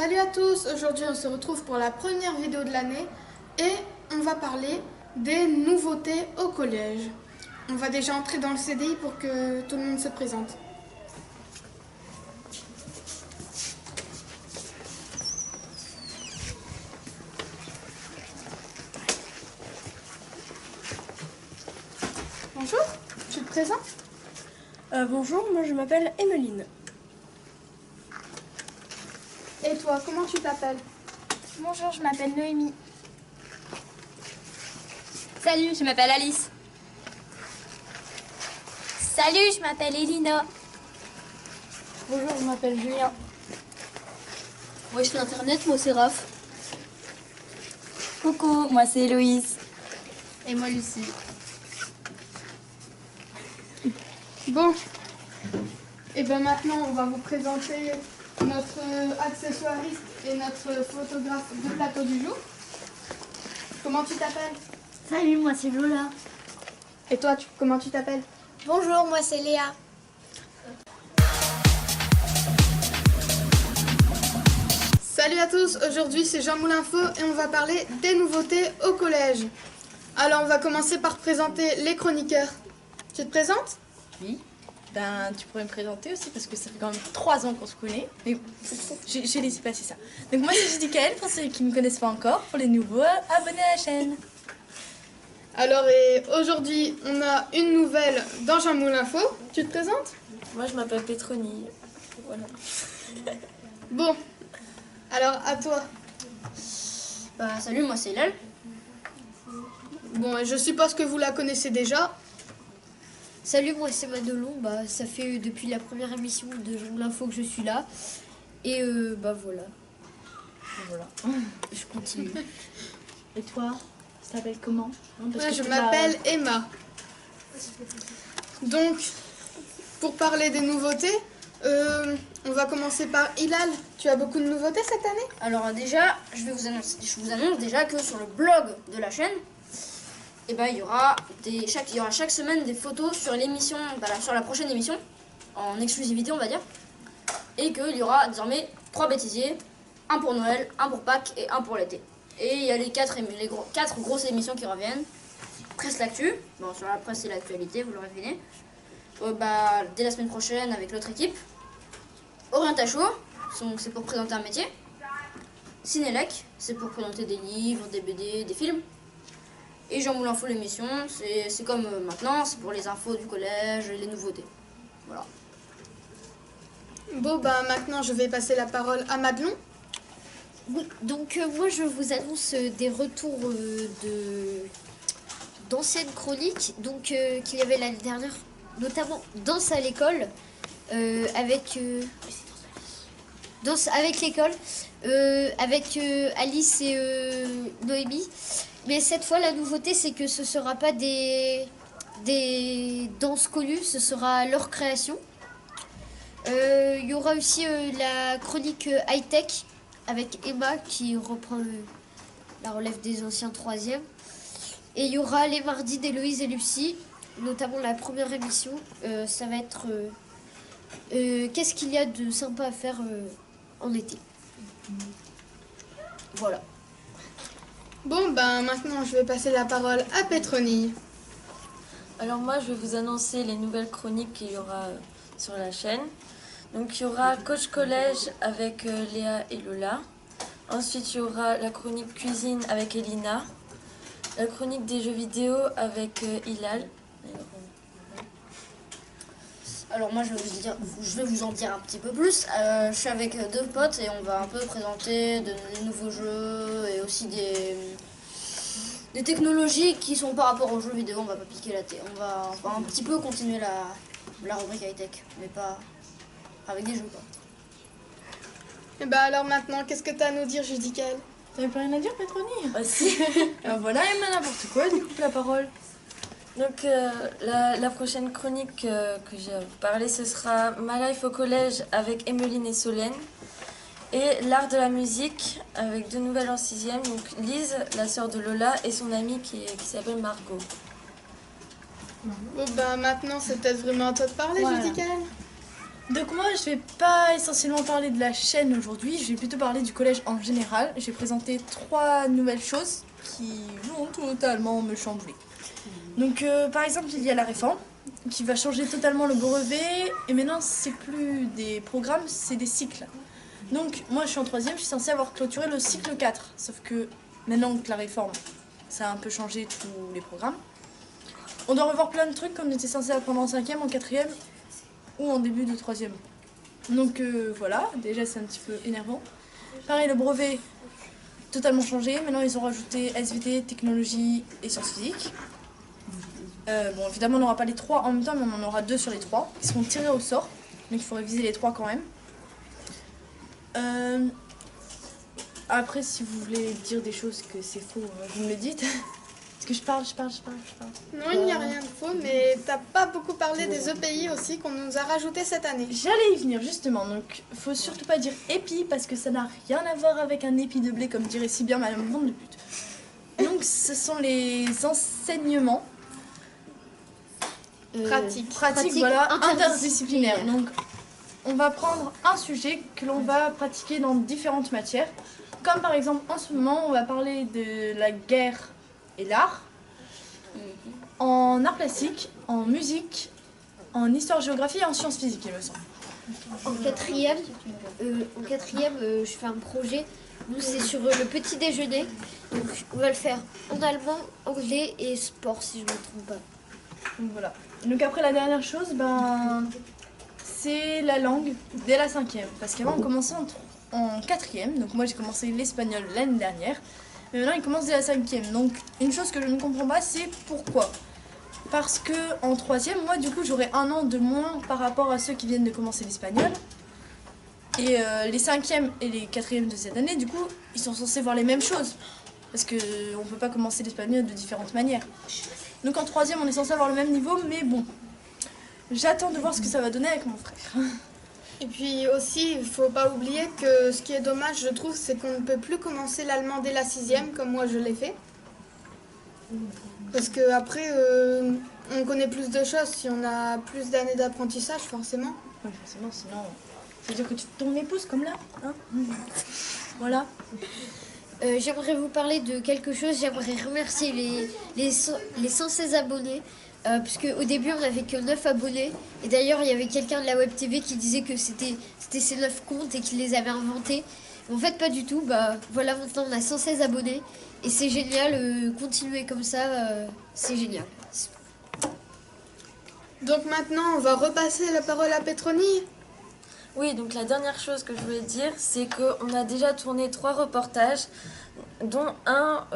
Salut à tous, aujourd'hui on se retrouve pour la première vidéo de l'année et on va parler des nouveautés au collège. On va déjà entrer dans le CDI pour que tout le monde se présente. Bonjour, tu te présentes? Bonjour, moi je m'appelle Emmeline. Et toi, comment tu t'appelles? Bonjour, je m'appelle Noémie. Salut, je m'appelle Alice. Salut, je m'appelle Elina. Bonjour, je m'appelle Julien. Moi je fais internet, moi c'est Raph. Coucou, moi c'est Héloïse. Et moi Lucie. Bon, et bien maintenant on va vous présenter notre accessoiriste et notre photographe de plateau du jour. Comment tu t'appelles? Salut, moi c'est Lola. Et toi, comment tu t'appelles? Bonjour, moi c'est Léa. Salut à tous, aujourd'hui c'est Jean Moulinfo et on va parler des nouveautés au collège. Alors on va commencer par présenter les chroniqueurs. Tu te présentes? Oui. Ben, tu pourrais me présenter aussi parce que ça fait quand même 3 ans qu'on se connaît. Mais j'ai laissé passer ça. Donc moi c'est Judicaël, pour ceux qui ne me connaissent pas encore. Pour les nouveaux, abonnez à la chaîne. Alors et aujourd'hui on a une nouvelle dans Jean Moulinfo. Tu te présentes? Moi je m'appelle Pétronie. Voilà. Bon, alors à toi. Bah salut, moi c'est Lel. Bon, je suppose que vous la connaissez déjà. Salut, moi c'est Madelon, ça fait depuis la première émission de Jean de l'Info que je suis là. Et voilà. Voilà. Je continue. Et toi, ça s'appelle comment? Ouais, je m'appelle Emma. Donc, pour parler des nouveautés, on va commencer par Hilal. Tu as beaucoup de nouveautés cette année? Alors déjà, je vous annonce déjà que sur le blog de la chaîne, il y aura chaque semaine des photos sur l'émission, sur la prochaine émission, en exclusivité on va dire. Et qu'il y aura désormais 3 bêtisiers, un pour Noël, un pour Pâques et un pour l'été. Et il y a les 4 grosses émissions qui reviennent. Presse l'actu, bon sur la presse et l'actualité, vous l'aurez deviné. Dès la semaine prochaine avec l'autre équipe. Orienta Show, c'est pour présenter un métier. Cinélec, c'est pour présenter des livres, des BD, des films. Et Jean Moulinfo l'émission, c'est comme maintenant, c'est pour les infos du collège et les nouveautés. Voilà. Bon, maintenant je vais passer la parole à Madelon. Oui, donc moi je vous annonce des retours d'anciennes chroniques qu'il y avait l'année dernière, notamment Danse à l'école avec l'école avec Alice et Noémie. Mais cette fois la nouveauté c'est que ce ne sera pas des danses connues, ce sera leur création. Il y aura aussi la chronique high-tech avec Emma qui reprend la relève des anciens 3e. Et il y aura les mardis d'Héloïse et Lucie, notamment la première émission. Ça va être qu'est-ce qu'il y a de sympa à faire en été. Voilà. Bon, maintenant je vais passer la parole à Pétronie. Alors moi je vais vous annoncer les nouvelles chroniques qu'il y aura sur la chaîne. Donc il y aura Coach Collège avec Léa et Lola. Ensuite il y aura la chronique cuisine avec Elina. La chronique des jeux vidéo avec Hilal. Alors moi je vais vous en dire un petit peu plus. Je suis avec 2 potes et on va un peu présenter de nouveaux jeux et aussi des technologies qui sont par rapport aux jeux vidéo. On va pas piquer la tête. On va un petit peu continuer la rubrique high-tech, mais pas avec des jeux quoi. Et alors maintenant, qu'est-ce que tu as à nous dire, Judicaël? T'avais pas rien à dire, Pétronie? Ah si. Alors voilà, Emma, n'importe quoi, du coup la parole. Donc la prochaine chronique que j'ai à vous parler, ce sera Ma Life au collège avec Emmeline et Solène. Et l'art de la musique avec 2 nouvelles en 6e, donc Lise, la sœur de Lola, et son amie qui s'appelle Margot. Bon, maintenant c'est peut-être vraiment à toi de parler, Voilà. Judicaël. Donc moi je vais pas essentiellement parler de la chaîne aujourd'hui, je vais plutôt parler du collège en général. Je vais présenter 3 nouvelles choses qui vont totalement me chambouler. Donc par exemple il y a la réforme qui va changer totalement le brevet et maintenant c'est plus des programmes, c'est des cycles. Donc moi je suis en 3e, je suis censée avoir clôturé le cycle 4, sauf que maintenant que la réforme ça a un peu changé tous les programmes. On doit revoir plein de trucs comme on était censé apprendre en 5e, en 4e ou en début de 3e. Donc voilà, déjà c'est un petit peu énervant. Pareil, le brevet, totalement changé. Maintenant ils ont rajouté SVT, technologie et sciences physiques. Bon, évidemment on n'aura pas les 3 en même temps, mais on en aura 2 sur les 3 qui seront tirés au sort. Donc il faut réviser les 3 quand même. Après, si vous voulez dire des choses que c'est faux, vous me le dites. Parce que je parle. Non, il n'y a rien de faux, mais t'as pas beaucoup parlé des EPI aussi qu'on nous a rajouté cette année. J'allais y venir justement, donc faut surtout pas dire épi parce que ça n'a rien à voir avec un épi de blé comme dirait si bien Madame Van de Pute. Donc ce sont les enseignements Pratique. voilà, interdisciplinaires. interdisciplinaires. Donc on va prendre un sujet que l'on va pratiquer dans différentes matières. Comme par exemple en ce moment on va parler de la guerre et l'art, en art plastique, en musique, en histoire-géographie et en sciences physiques il me semble. En quatrième, je fais un projet. Nous, c'est sur le petit déjeuner. Donc, on va le faire en allemand, anglais et sport, si je ne me trompe pas. Donc voilà. Donc après la dernière chose, c'est la langue dès la 5e. Parce qu'avant on commençait en 4e, donc moi j'ai commencé l'espagnol l'année dernière. Mais maintenant il commence dès la 5e. Donc une chose que je ne comprends pas, c'est pourquoi. Parce que en 3e, moi du coup j'aurai 1 an de moins par rapport à ceux qui viennent de commencer l'espagnol. Et les 5e et les 4e de cette année, du coup, ils sont censés voir les mêmes choses. Parce qu'on ne peut pas commencer l'espagnol de différentes manières. Donc en 3e, on est censé avoir le même niveau, mais bon. J'attends de voir ce que ça va donner avec mon frère. Et puis aussi, il faut pas oublier que ce qui est dommage, je trouve, c'est qu'on ne peut plus commencer l'allemand dès la 6e, comme moi je l'ai fait. Parce qu'après, on connaît plus de choses si on a plus d'années d'apprentissage, forcément. Oui, forcément, sinon, ça veut dire que tu te tournes les pouces comme là. Hein voilà. J'aimerais vous parler de quelque chose. J'aimerais remercier les 116 abonnés. Puisque au début on n'avait que 9 abonnés. Et d'ailleurs il y avait quelqu'un de la Web TV qui disait que c'était ces 9 comptes et qu'il les avait inventés. En fait pas du tout. Voilà, maintenant on a 116 abonnés. Et c'est génial, continuez comme ça, c'est génial. Donc maintenant, on va repasser la parole à Pétronille. Oui, donc la dernière chose que je voulais dire, c'est qu'on a déjà tourné 3 reportages, dont un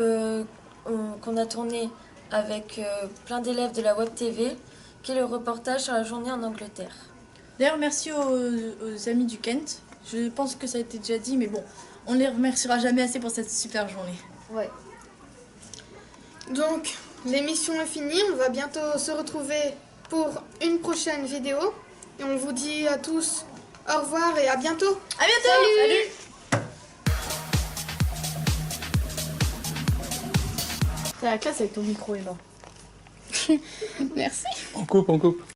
qu'on a tourné avec plein d'élèves de la Web TV, qui est le reportage sur la journée en Angleterre. D'ailleurs, merci aux amis du Kent. Je pense que ça a été déjà dit, mais bon, on les remerciera jamais assez pour cette super journée. Ouais. Donc, l'émission est finie. On va bientôt se retrouver pour une prochaine vidéo. Et on vous dit à tous au revoir et à bientôt. À bientôt. Salut. T'es à la classe avec ton micro, Emma. Merci. On coupe.